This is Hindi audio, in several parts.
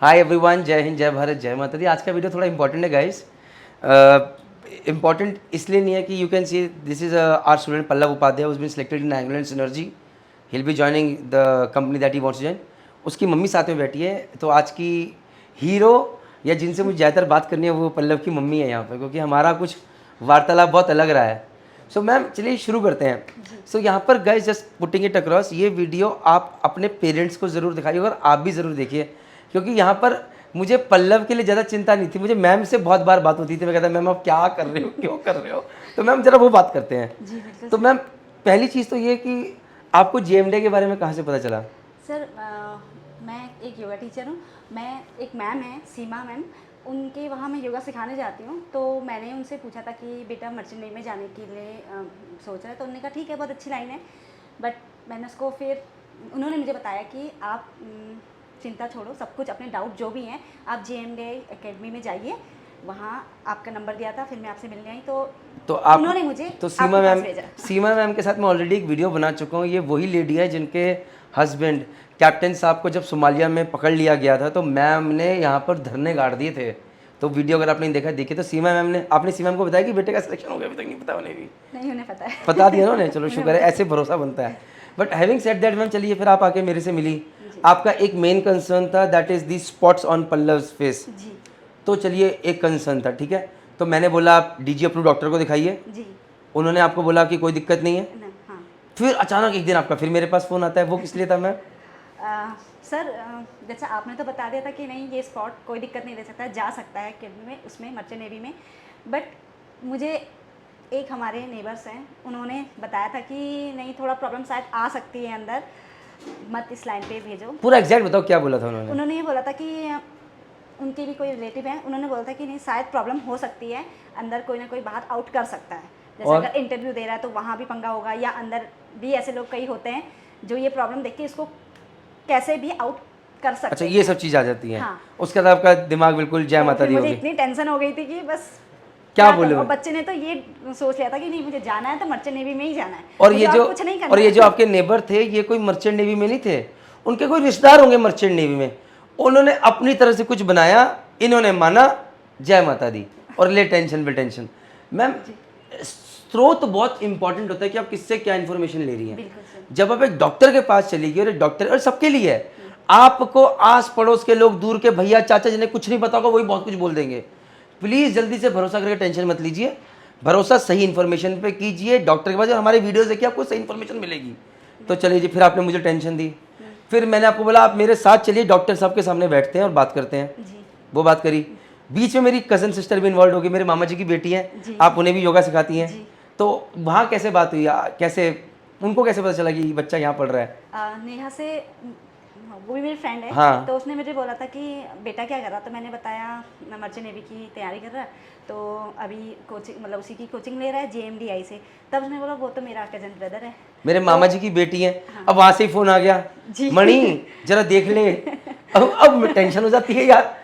हाय एवरीवन, जय हिंद, जय भारत, जय माता दी। आज का वीडियो थोड़ा इंपॉर्टेंट है गाइस। इंपॉर्टेंट इसलिए नहीं है कि you can see this is our student Pallav Upadhyay who has been selected in angular and synergy. He will be joining the company that he wants to join. उसकी मम्मी साथ में बैठी है, तो आज की हीरो या जिनसे मुझे ज़्यादातर बात करनी है वो पल्लव की मम्मी है यहाँ पर, क्योंकि हमारा कुछ वार्तालाप बहुत अलग रहा है। सो मैम चलिए शुरू करते हैं। सो यहाँ पर guys just putting it across, ये वीडियो आप अपने पेरेंट्स को ज़रूर दिखाइए और आप भी ज़रूर देखिए, क्योंकि यहाँ पर मुझे पल्लव के लिए ज़्यादा चिंता नहीं थी। मुझे मैम से बहुत बार बात होती थी, मैं कहता मैम आप क्या कर रहे हो, क्यों कर रहे हो। तो मैम ज़रा वो बात करते हैं। तो मैम पहली चीज़ तो ये कि आपको जेएमडे के बारे में कहाँ से पता चला? सर मैं एक योगा टीचर हूँ। मैं एक मैम है सीमा मैम, उनके वहाँ मैं योगा सिखाने जाती हूँ। तो मैंने उनसे पूछा था कि बेटा मर्चेंट नेवी में जाने के लिए सोच रहा है। तो उन्होंने कहा ठीक है, बहुत अच्छी लाइन है। बट मैंने उसको फिर उन्होंने मुझे बताया कि आप चिंता छोड़ो, सब कुछ अपने डाउट जो भी हैं आप जेएमडे एकेडमी में जाइए, वहाँ आपका नंबर दिया था, फिर मैं आपसे मिलने आई तो आप उन्होंने मुझे तो भेजा। सीमा मैम के साथ मैं ऑलरेडी एक वीडियो बना चुका हूँ। ये वही लेडी है जिनके हस्बैंड कैप्टन साहब को जब सोमालिया में पकड़ लिया गया था, तो मैम ने यहाँ पर धरने गाड़ दिए थे। तो वीडियो अगर आपने देखा देखिए, तो सीमा मैम ने, आपने सीमा मैम को बताया कि बेटे का सिलेक्शन हो गया? अभी तक नहीं पता उन्हें भी? नहीं, उन्हें पता है। बता दिया ना उन्हें, चलो शुक्र है, ऐसे भरोसा बनता है। But having said that ma'am, चलिए फिर आप आके मेरे से मिली। आपका एक मेन कंसर्न था, that is the spots on Pallav's face. जी। तो चलिए एक कंसर्न था, ठीक है। तो मैंने बोला आप डीजी अप्रूव डॉक्टर को दिखाइए। जी। उन्होंने आपको बोला कि कोई दिक्कत नहीं है। हाँ। फिर अचानक एक दिन आपका फिर मेरे पास फ़ोन आता है, वो किस लिए था मैम? सर जैसा आपने तो बता दिया था कि नहीं ये स्पॉट कोई दिक्कत नहीं दे सकता, जा सकता है अकेडमी में, उसमें मर्चेंट नेवी में। बट मुझे एक हमारे नेबर्स हैं, उन्होंने बताया था कि नहीं थोड़ा प्रॉब्लम शायद आ सकती है अंदर, मत इस लाइन पे भेजो। पूरा एग्जैक्ट बताओ क्या बोला था उन्होंने? उन्होंने ये बोला था कि उनके भी कोई रिलेटिव हैं, उन्होंने बोला था कि नहीं शायद प्रॉब्लम हो सकती है, अंदर कोई ना कोई बाहर आउट कर सकता है। जैसे अगर इंटरव्यू दे रहा है तो वहाँ भी पंगा होगा, या अंदर भी ऐसे लोग कई होते हैं जो ये प्रॉब्लम देख के इसको कैसे भी आउट कर सकते हैं। अच्छा, ये सब चीज़ आ जाती है। हाँ। उसके बाद आपका दिमाग बिल्कुल जय माता दी हो मुझे गई। इतनी टेंशन हो गई थी कि बस क्या बोले? बच्चे ने तो ये सोच लिया था कि नहीं मुझे जाना है तो मर्चेंट नेवी में ही जाना है, और ये जो कुछ नहीं करना। और ये जो आपके नेबर थे, ये कोई मर्चेंट नेवी में नहीं थे, उनके कोई रिश्तेदार होंगे मर्चेंट नेवी में। उन्होंने अपनी तरह से कुछ बनाया, इन्होंने माना, जय माता दी, और ले टेंशन पे टेंशन। मैम स्रोत बहुत इंपॉर्टेंट होता है कि आप किससे क्या इन्फॉर्मेशन ले रही हैं। जब आप एक डॉक्टर के पास चलेगी, और एक डॉक्टर और सबके लिए है, आपको आस पड़ोस के लोग, दूर के भैया चाचा जिन्हें कुछ नहीं पता होगा वही बहुत कुछ बोल देंगे। प्लीज़ जल्दी से भरोसा करके टेंशन मत लीजिए, भरोसा सही इन्फॉर्मेशन पे कीजिए। डॉक्टर के पास हमारे वीडियोस देखिए, आपको सही इन्फॉर्मेशन मिलेगी। तो चलिए जी, फिर आपने मुझे टेंशन दी। फिर मैंने आपको बोला आप मेरे साथ चलिए, डॉक्टर साहब के सामने बैठते हैं और बात करते हैं। वो बात करी। बीच में मेरी कज़न सिस्टर भी इन्वॉल्व हो गई, मेरे मामा जी की बेटी है, आप उन्हें भी योगा सिखाती हैं। तो वहाँ कैसे बात हुई, कैसे उनको कैसे पता चला कि बच्चा यहाँ पढ़ रहा है? नेहा से, वो भी मेरी फ्रेंड है। हाँ। तो उसने मुझे बोला था कि बेटा क्या कर रहा, तो मैंने बताया मैं मर्चेंट नेवी की तैयारी कर रहा है, तो अभी कोचिंग मतलब उसी की कोचिंग ले रहा है जेएमडीआई से। तब उसने बोला वो तो मेरा कजन ब्रदर है, मेरे मामा जी की बेटी है। हाँ। अब वहाँ से ही फ़ोन आ गया, मणि जरा देख ले। अब टेंशन हो जाती है यार,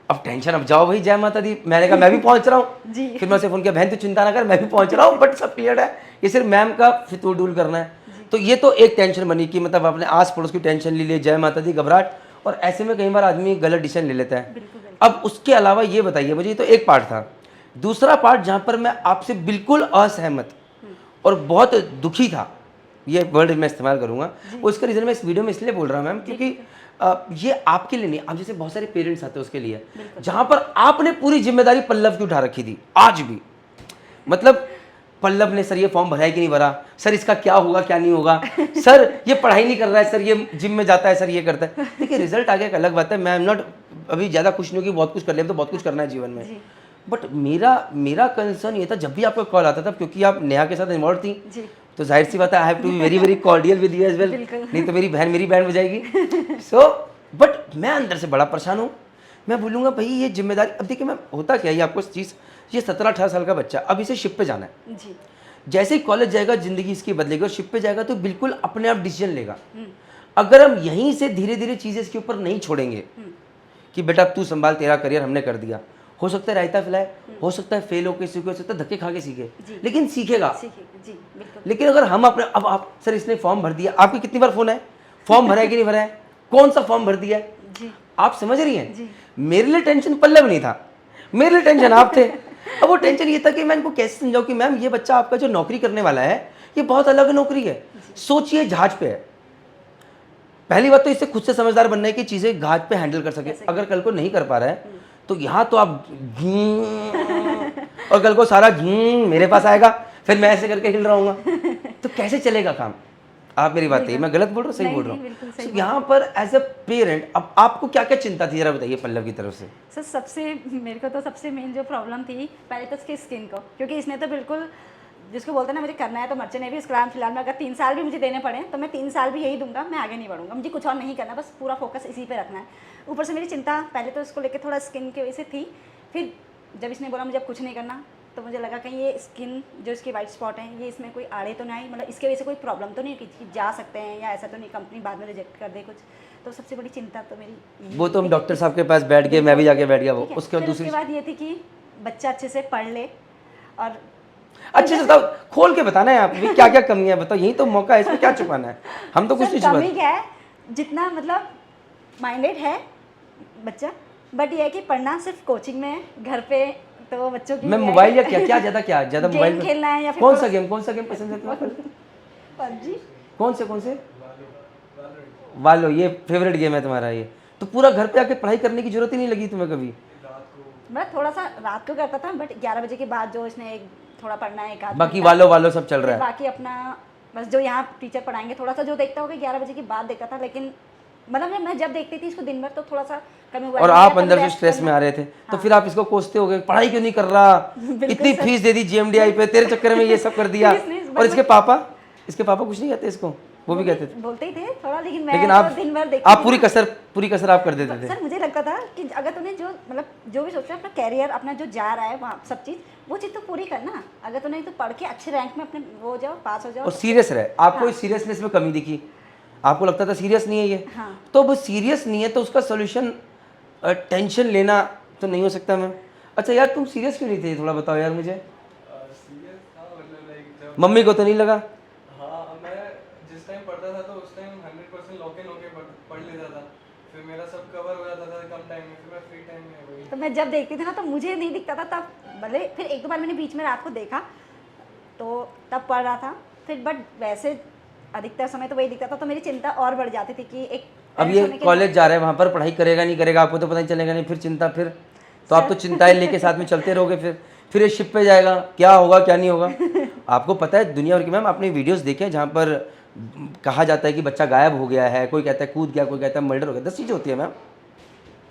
अब टेंशन, अब जाओ भाई, जय माता दी। मैंने कहा मैं भी पहुँच रहा हूँ। फिर मैं उसे फ़ोन किया, बहन तू चिंता ना कर, मैं भी पहुँच रहा हूँ, बट सब क्लियर है, ये सिर्फ मैम का फितूर डूल करना है। तो ये तो एक टेंशन बनी कि मतलब अपने आस पड़ोस की टेंशन ले लिए, जय माता दी, घबराहट, और ऐसे में कई बार आदमी गलत डिसीजन ले लेता है। अब उसके अलावा ये बताइए मुझे, ये तो एक पार्ट था। दूसरा पार्ट जहाँ पर मैं आपसे बिल्कुल असहमत और बहुत दुखी था, ये वर्ड मैं इस्तेमाल करूँगा, उसका रीज़न मैं इस वीडियो में इसलिए बोल रहा हूँ मैम, क्योंकि ये आपके लिए नहीं, आप जैसे बहुत सारे पेरेंट्स आते हैं उसके लिए, जहाँ पर आपने पूरी जिम्मेदारी पल्लव की उठा रखी थी। आज भी मतलब पल्लव ने, सर ये फॉर्म भरा है कि नहीं भरा, सर इसका क्या होगा क्या नहीं होगा, सर ये पढ़ाई नहीं कर रहा है, सर ये जिम में जाता है, सर ये करता है। देखिए रिजल्ट आ गया एक अलग बात है, मैं एम नॉट अभी ज़्यादा खुश नहीं हूँ कि बहुत कुछ कर लिया, तो बहुत कुछ करना है जीवन में। बट मेरा कंसर्न ये था, जब भी आपका कॉल आता था, क्योंकि आप नेहा के साथ इन्वॉल्व थी, तो जाहिर सी बात है I have to be very very cordial with you as well, नहीं तो मेरी बहन हो जाएगी। सो बट मैं अंदर से बड़ा परेशान हूँ। मैं बोलूँगा भाई ये जिम्मेदारी, अब देखिए मैं होता क्या है आपको चीज़, ये 17-18 साल का बच्चा, अब इसे शिप पे जाना है। जैसे ही कॉलेज जाएगा ज़िंदगी इसकी बदलेगी, और शिप पे जाएगा तो बिल्कुल अपने आप डिसीजन लेगा। अगर हम यहीं से धीरे धीरे चीज़ें इसके ऊपर नहीं छोड़ेंगे कि बेटा तू संभाल, तेरा करियर हमने कर दिया, हो सकता है रायता फैलाए, हो सकता है फेल होकर सीखे, हो सकता है धक्के खा के सीखे, लेकिन सीखेगा। लेकिन अगर हम अपने, अब आप सर इसने फॉर्म भर दिया, आपकी कितनी बार फ़ोन है, फॉर्म भरा है कि नहीं भरा है, कौन सा फॉर्म भर दिया है, आप समझ रही हैं? मेरे लिए टेंशन पल्लव नहीं था, मेरे लिए टेंशन आप थे। अब वो टेंशन ये था कि मैं इनको कैसे समझाऊं कि मैम ये बच्चा आपका जो नौकरी करने वाला है ये बहुत अलग नौकरी है। सोचिए जहाज पे है, पहली बात तो इससे खुद से समझदार बनना है कि चीजें जहाज पे हैंडल कर सके। अगर कल को नहीं कर पा रहा है तो यहाँ तो आप और कल को सारा मेरे पास आएगा, फिर मैं ऐसे करके हिल रहा हूँ, तो कैसे चलेगा काम? आप मेरी बात है, मैं गलत बोल रहा हूँ सही बोल रहा हूँ? यहाँ पर एज अ पेरेंट अब आपको क्या क्या चिंता थी, जरा बताइए पल्लव की तरफ से। सर सबसे मेरे को तो सबसे मेन जो प्रॉब्लम थी पहले तो उसकी स्किन को, क्योंकि इसने तो बिल्कुल जिसको बोलते हैं ना मुझे करना है तो मर्चेंट नेवी इसके फिलहाल में अगर 3 साल भी मुझे देने पड़े तो मैं 3 साल भी यही दूंगा, मैं आगे नहीं बढ़ूंगा, मुझे कुछ और नहीं करना, बस पूरा फोकस इसी पे रखना है। ऊपर से मेरी चिंता पहले तो इसको लेकर थोड़ा स्किन की वजह से थी, फिर जब इसने बोला मुझे अब कुछ नहीं करना तो मुझे लगा कहीं ये स्किन जो इसकी वाइट स्पॉट है ये इसमें कोई आड़े तो नहीं आई, मतलब इसके वजह से कोई प्रॉब्लम तो नहीं कि जा सकते हैं या ऐसा तो नहीं कंपनी बाद में रिजेक्ट कर दे कुछ। तो सबसे बड़ी चिंता तो मेरी वो तो हम डॉक्टर साहब के पास बैठ गए, मैं भी जाके बैठ गया वो। उसके बाद दूसरी बात ये थी कि बच्चा अच्छे से पढ़ ले और अच्छे से बताओ, खोल के बताना है आप भी क्या क्या कमियां बताओ, यही तो मौका है, इसमें क्या छुपाना है, हम तो कुछ नहीं छुपाते। कमी क्या है, जितना मतलब माइंडेड है बच्चा, बट ये है कि पढ़ना सिर्फ कोचिंग में है, घर पे तो बच्चों की मैं मोबाइल या क्या ज्यादा मोबाइल गेम खेलना है या फिर कौन सा गेम पसंद है तुम्हें? पबजी। कौन से वालो, ये फेवरेट गेम है तुम्हारा ये? तो पूरा घर पे आके पढ़ाई करने की जरूरत ही नहीं लगी तुम्हें कभी? मैं थोड़ा सा रात को करता था, बट 11 बजे के बाद जो इसने थोड़ा पढ़ना है, एक आध बाकी वालो सब चल रहा है, बाकी अपना बस जो यहाँ टीचर पढ़ाएंगे थोड़ा सा जो देखता होगा 11 बजे के बाद देखता था, लेकिन मतलब मैं जब देखती थी इसको दिन भर तो थोड़ा सा कमी हुआ। और आप अंदर से स्ट्रेस में आ रहे थे तो फिर आप इसको कोसते होगे पढ़ाई क्यों नहीं कर रहा, इतनी फीस दे दी GMDI पे, तेरे चक्कर में ये सब कर दिया। और इसके पापा कुछ नहीं कहते इसको? वो भी कहते थे, बोलते ही थे थोड़ा, लेकिन आप दिन भर देखते, आप पूरी कसर आप कर देते थे। सर मुझे लगता था कि अगर तूने जो मतलब जो भी सोचा अपना कैरियर अपना जो जा रहा है वहाँ सब चीज़ वो चीज़ तो पूरी करना, अगर तूने तो पढ़ के अच्छे रैंक में अपने वो जाओ पास हो जाओ और सीरियस रहे। आपको इस सीरियसनेस में कमी दिखी, आपको लगता था सीरियस नहीं है ये, तो वो सीरियस नहीं है तो उसका सोल्यूशन टेंशन लेना तो नहीं हो सकता मैम। अच्छा यार तुम सीरियस क्यों नहीं थे, थोड़ा बताओ यार मुझे। मम्मी को तो नहीं लगा? हाँ, मैं जिस टाइम पढ़ता था तो उस टाइम 100% लॉक इन होके पढ़ लेता था, फिर मेरा सब कवर हो जाता था कम टाइम में, फिर मैं फ्री टाइम में वही। तो मैं जब देखती थी ना तो मुझे नहीं दिखता था तब, भले फिर एक दो बार मैंने बीच में रात को देखा तो तब पढ़ रहा था फिर, बट वैसे अधिकतर समय तो वही दिखता था, तो मेरी चिंता और बढ़ जाती थी कि एक अब ये कॉलेज जा रहा है, वहाँ पर पढ़ाई करेगा नहीं करेगा आपको तो पता नहीं चलेगा नहीं, फिर चिंता, फिर तो आप तो चिंताएं लेके साथ में चलते रहोगे, फिर ये शिप पे जाएगा, क्या होगा क्या नहीं होगा। आपको पता है दुनिया भर की, मैम आपने वीडियोस देखे हैं जहाँ पर कहा जाता है कि बच्चा गायब हो गया है, कोई कहता है कूद गया, कोई कहता है मर्डर हो गया, 10 चीज़ें होती है मैम।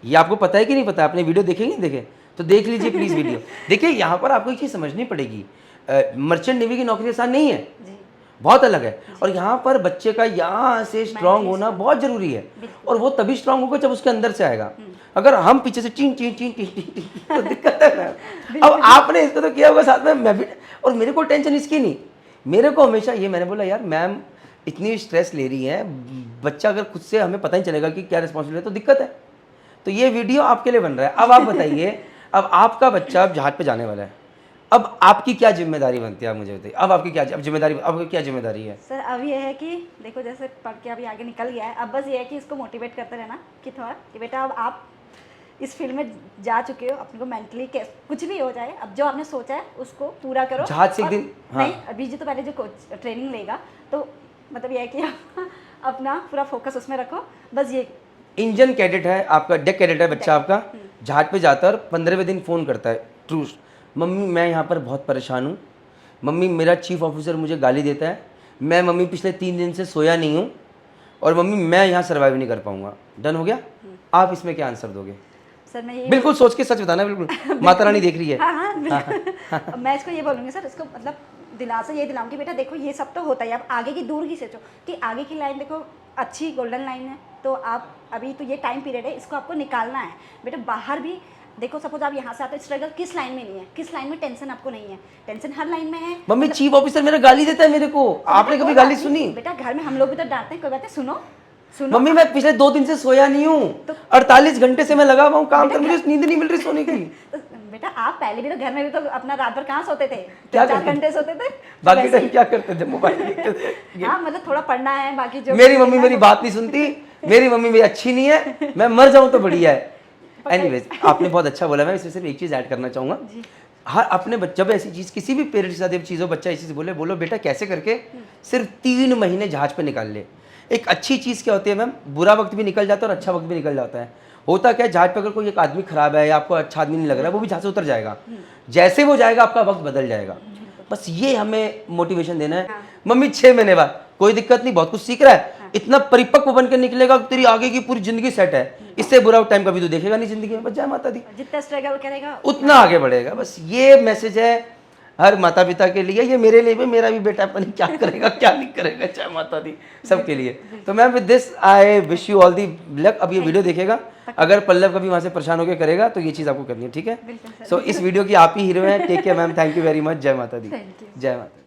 ये आपको पता है कि नहीं पता? आपने वीडियो देखे नहीं देखे? तो देख लीजिए प्लीज़ वीडियो। देखिए यहाँ पर आपको एक चीज़ समझनी पड़ेगी, मर्चेंट नेवी की नौकरी आसान नहीं है, बहुत अलग है। और यहाँ पर बच्चे का यहाँ से स्ट्रांग होना बहुत जरूरी है, और वो तभी स्ट्रांग होगा जब उसके अंदर से आएगा। अगर हम पीछे से चीन चीन चीन चीन तो दिक्कत है मैम। अब आपने इसको तो किया होगा साथ में, मैं भी, और मेरे को टेंशन इसकी नहीं, मेरे को हमेशा ये, मैंने बोला यार मैम इतनी स्ट्रेस ले रही है, बच्चा अगर खुद से हमें पता ही चलेगा कि क्या रिस्पॉन्सिबिलिटी है तो दिक्कत है। तो ये वीडियो आपके लिए बन रहा है। अब आप बताइए, अब आपका बच्चा अब जहाज पे जाने वाला है, अब आपकी क्या जिम्मेदारी बनती है, आप मुझे बताइए। अब आपकी क्या जिम्मेदारी, अब क्या जिम्मेदारी है? सर अब ये है कि देखो जैसे पढ़ के अभी आगे निकल गया है, अब बस ये है कि इसको मोटिवेट करते रहना कि थोड़ा कि बेटा अब आप इस फील्ड में जा चुके हो, अपने को मेंटली कुछ भी हो जाए, अब जो आपने सोचा है उसको पूरा करो। जहाज से एक दिन नहीं, अभी जो तो पहले जो कोच ट्रेनिंग लेगा तो मतलब ये है कि अपना पूरा फोकस उसमें रखो, बस ये। इंजन कैडेट है आपका, डेक कैडेट है बच्चा आपका, जहाज पे जाता है और 15वें दिन फ़ोन करता है, ट्रू मम्मी मैं यहाँ पर बहुत परेशान हूँ, मम्मी मेरा चीफ ऑफिसर मुझे गाली देता है, मैं मम्मी पिछले 3 दिन से सोया नहीं हूँ, और मम्मी मैं यहाँ सर्वाइव नहीं कर पाऊँगा। डन हो गया? आप इसमें क्या आंसर दोगे? सर मैं बिल्कुल सोच के सच बताना, बिल्कुल माता रानी देख रही है। हाँ, मैं इसको ये बोलूँगी सर, इसको मतलब दिलासा ये दिलाऊंगी बेटा देखो ये सब तो होता है, आप आगे की दूर की सोचो कि आगे की लाइन देखो अच्छी गोल्डन लाइन है, तो आप अभी तो ये टाइम पीरियड है, इसको आपको निकालना है बेटा। बाहर भी देखो, सपोज आप यहाँ से आते हो, स्ट्रगल किस लाइन में नहीं है, किस लाइन में टेंशन आपको नहीं है, टेंशन हर लाइन में है। मम्मी चीफ ऑफिसर मेरा गाली देता है मेरे को, आपने कभी गाली सुनी? बेटा घर में हम लोग भी तो डांटते हैं, कोई बात है, सुनो सुनो। मम्मी मैं पिछले 2 दिन से सोया नहीं हूँ, तो 48 घंटे से मैं लगा हुआ हूँ काम कर, मुझे नींद नहीं मिल रही सोने की। तो बेटा आप पहले भी तो घर में भी तो अपना रात भर कहाँ सोते थे, क्या 4 घंटे सोते थे, बाकी टाइम क्या करते थे? मोबाइल देखते थे। हाँ मतलब थोड़ा पढ़ना है, बाकी जो मेरी मम्मी मेरी बात नहीं सुनती, मेरी मम्मी भी अच्छी नहीं है, मैं मर जाऊं तो बढ़िया है। एनीवेज, आपने बहुत अच्छा बोला। मैं इसमें सिर्फ एक चीज़ ऐड करना चाहूँगा। हर अपने बच्चा जब ऐसी चीज़ किसी भी पेरेंट्स के साथ एक चीज़ हो, बच्चा ऐसी चीज़ बोलो बेटा कैसे करके सिर्फ 3 महीने जहाज पे निकाल ले। एक अच्छी चीज़ क्या होती है मैम, बुरा वक्त भी निकल जाता है और अच्छा वक्त भी निकल जाता है। होता क्या है, जहाज पे अगर कोई एक आदमी खराब है या आपको अच्छा आदमी नहीं लग रहा है, वो भी जहाज से उतर जाएगा। जैसे वो जाएगा आपका वक्त बदल जाएगा। बस ये हमें मोटिवेशन देना है। मम्मी 6 महीने बाद कोई दिक्कत नहीं, बहुत कुछ सीख रहा है, इतना परिपक्व बन के निकलेगा, तेरी आगे की पूरी जिंदगी सेट है। इससे बुरा टाइम कभी तो देखेगा नहीं जिंदगी में। बस जय माता दी, जितना स्ट्रगल करेगा उतना आगे बढ़ेगा। बस ये मैसेज है हर माता पिता के लिए, ये मेरे लिए भी, मेरा भी बेटा पता नहीं क्या करेगा क्या नहीं करेगा, जय माता दी सबके लिए। तो ma'am with this I wish you all the luck. अब ये वीडियो देखेगा, अगर पल्लव कभी वहाँ से परेशान होकर करेगा तो ये चीज़ आपको करनी है, ठीक है। सो इस वीडियो की आप ही हीरो हैं। Take care ma'am, thank you very much, जय माता दी, जय माता।